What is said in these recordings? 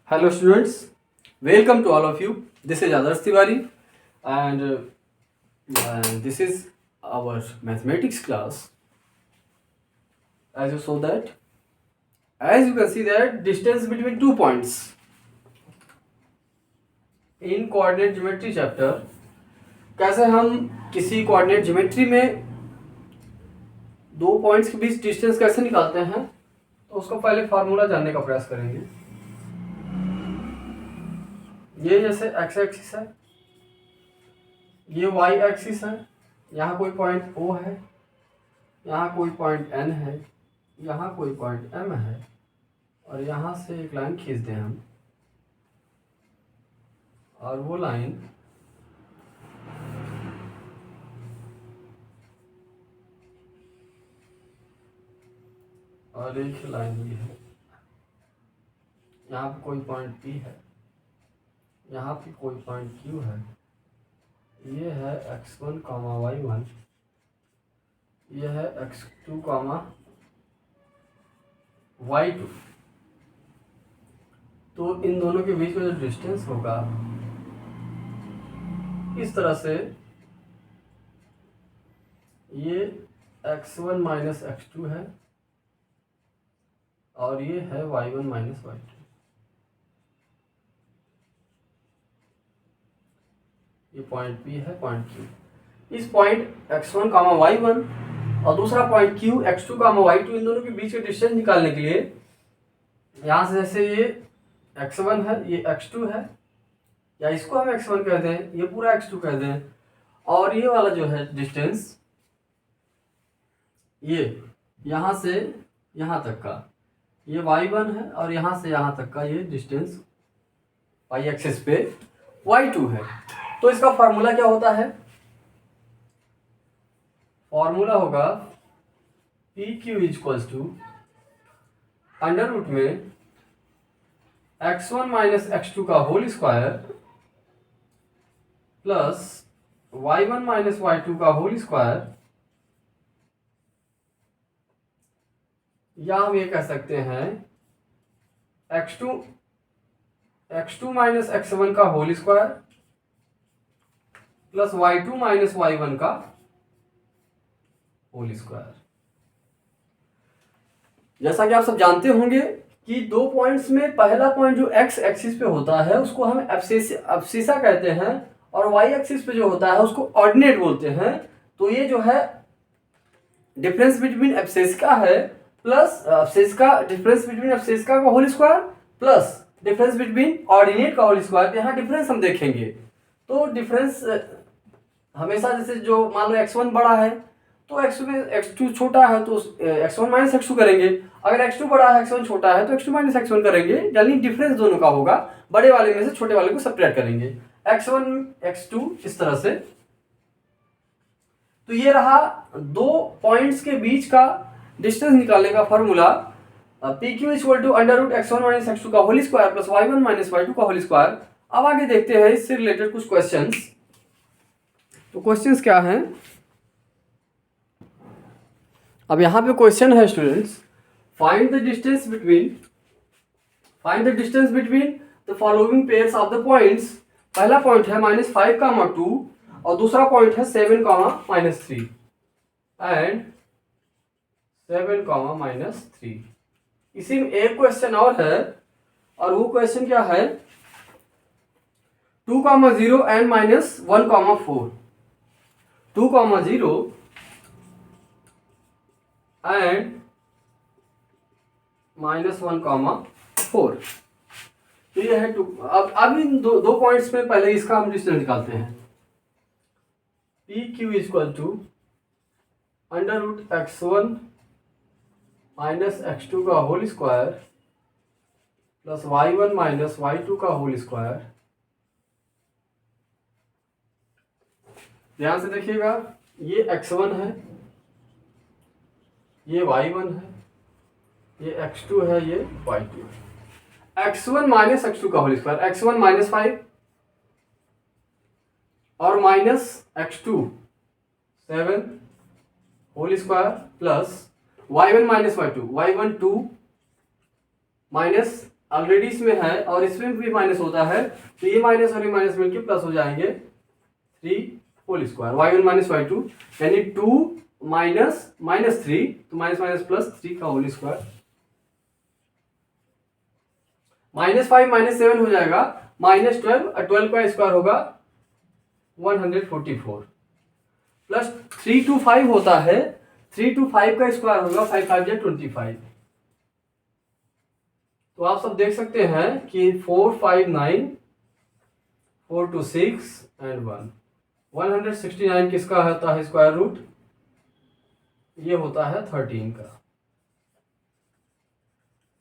Hello students, welcome to all of you. This is Adarsh Tiwari and this is our mathematics class. As you saw that, as you can see that distance between 2 points in coordinate geometry chapter, कैसे हम किसी coordinate geometry में दो points के बीच distance कैसे निकालते हैं, तो उसको पहले फार्मूला जानने का प्रयास करेंगे। ये जैसे एक्स एक्सिस है, ये वाई एक्सिस है, यहाँ कोई पॉइंट O है, यहाँ कोई पॉइंट N है, यहाँ कोई पॉइंट M है और यहाँ से एक लाइन खींच दें हम और वो लाइन और एक लाइन भी है, यहाँ पे कोई पॉइंट P है, यहाँ पे कोई पॉइंट Q है, ये है x1, y1, ये है x2, y2। तो इन दोनों के बीच में जो डिस्टेंस होगा इस तरह से, ये x1 माइनस x2 है और ये है y1 माइनस y2। ये पॉइंट P है, पॉइंट Q। इस पॉइंट x1, y1 और दूसरा पॉइंट Q x2, y2, इन दोनों के बीच के डिस्टेंस निकालने के लिए यहाँ से जैसे ये x1 है, ये x2 है, या इसको हम x1 कहते हैं, ये पूरा x2 कहते हैं, और ये वाला जो है डिस्टेंस, ये यहाँ से यहाँ तक का ये y1 है और यहाँ से यहाँ तक का ये डिस्टेंस y एक्सिस पे y2 है। तो इसका फार्मूला क्या होता है? फॉर्मूला होगा PQ equals to under root में x1 माइनस x2 का whole square plus y1 minus y2 का होल स्क्वायर, या हम ये कह सकते हैं x2 माइनस x1 का whole square plus y2 minus y1 का होल स्क्वायर। जैसा कि आप सब जानते होंगे कि दो पॉइंट्स में पहला पॉइंट जो x एक्सिस पे होता है उसको हम एब्सिसा कहते हैं और y एक्सिस पे जो होता है उसको ऑर्डिनेट बोलते हैं। तो ये जो है डिफरेंस बिटवीन एब्सिसा है प्लस डिफरेंस बिटवीन एब्सिसा का whole square plus difference between ordinate का होल स्क्वायर। यहाँ डिफरेंस हम देखेंगे तो डिफरेंस हमेशा जैसे जो मान लो x1 बड़ा है तो x2 छोटा है तो x1 माइनस x2 करेंगे, अगर x2 बड़ा है x1 छोटा है तो x2 माइनस x1 करेंगे, यानी डिफरेंस दोनों का होगा, बड़े वाले में से छोटे वाले को सब्ट्रैक्ट करेंगे, x1 x2 इस तरह से। तो ये रहा दो पॉइंट्स के बीच का डिस्टेंस निकालने का formula, PQ equal to under root x1 minus x2 का whole square plus y1 minus y2 का होल स्क्वायर। अब आगे देखते हैं इससे रिलेटेड कुछ क्वेश्चंस। तो क्वेश्चंस क्या हैं? अब यहाँ पे क्वेश्चन है students, find the distance between the following pairs of the points. पहला पॉइंट है -5, 2 और दूसरा पॉइंट है 7, -3 एंड 7, -3। इसी में एक क्वेश्चन और है और वो क्वेश्चन क्या है? 2, 0 एंड -1, 4। 2, 0 एंड -1, 4। तो ये है 2। अब इन दो पॉइंट्स में पहले इसका हम डिस्टेंस निकालते हैं। PQ equal to under root x1 minus x2 का whole square plus y1 minus y2 का होल स्क्वायर। ध्यान से देखिएगा, ये x1 है, ये y1 है, ये x2 है, ये y2 है। x1 माइनस x2 का होल स्क्वायर, x1 -5 और minus x2 7 whole square plus y1 minus y2, y1 2 minus already इसमें है और इसमें भी माइनस होता है, तो ये माइनस और ये माइनस मिलकर प्लस हो जाएंगे 3 whole square, y1 minus y2 यानी 2 माइनस माइनस 3, तो माइनस माइनस प्लस 3 का होल स्क्वायर, -5 -7 हो जाएगा -12, और 12 का स्क्वायर होगा 144, प्लस 3 to 5 होता है, 3 to 5 का स्क्वायर होगा 5 5 या 25। तो आप सब देख सकते हैं कि 4 5 9, 4 to 6 एंड 1, 169 किसका होता है स्क्वायर रूट, ये होता है 13 का।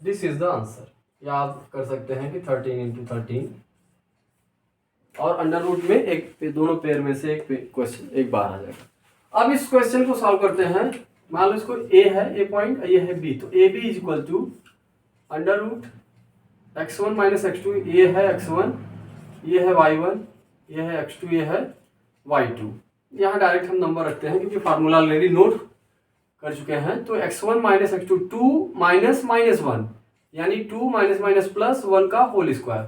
This is the answer. या आप कर सकते हैं कि 13 इंटू 13, और अंडर रूट में एक दोनों पेयर में से एक क्वेश्चन एक बार आ जाएगा। अब इस क्वेश्चन को सॉल्व करते हैं। मान लो इसको ए है, ए पॉइंट, ये है बी, तो A B is equal to under root x1 minus x2, ये है x1, ये है y1, ये है x2, ये है y2। यहाँ डायरेक्ट हम नंबर रखते हैं क्योंकि फार्मूला ऑलरेडी नोट कर चुके हैं। तो x1 minus x2, 2 minus minus 1 यानी 2 माइनस माइनस प्लस 1 का whole square,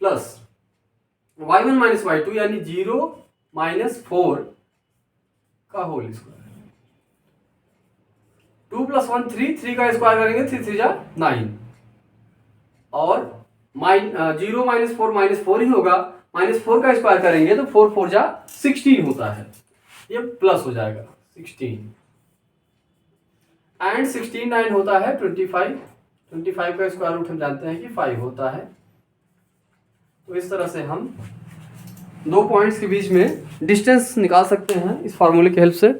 plus y1 minus y2 यानी 0 माइनस 4 का होल स्क्वायर, 2 प्लस 1 3, 3 का स्क्वायर करेंगे 3 3 जा 9, और 0 माइनस 4 माइनस 4 ही होगा, -4 का स्क्वायर करेंगे तो 4 4 जा 16 होता है, ये प्लस हो जाएगा 16, एंड 16 9 होता है 25, 25 का स्क्वायर रूट हम जानते हैं कि 5 होता है। तो इस तरह से हम दो पॉइंट्स के बीच में डिस्टेंस निकाल सकते हैं इस फार्मूले की हेल्प से।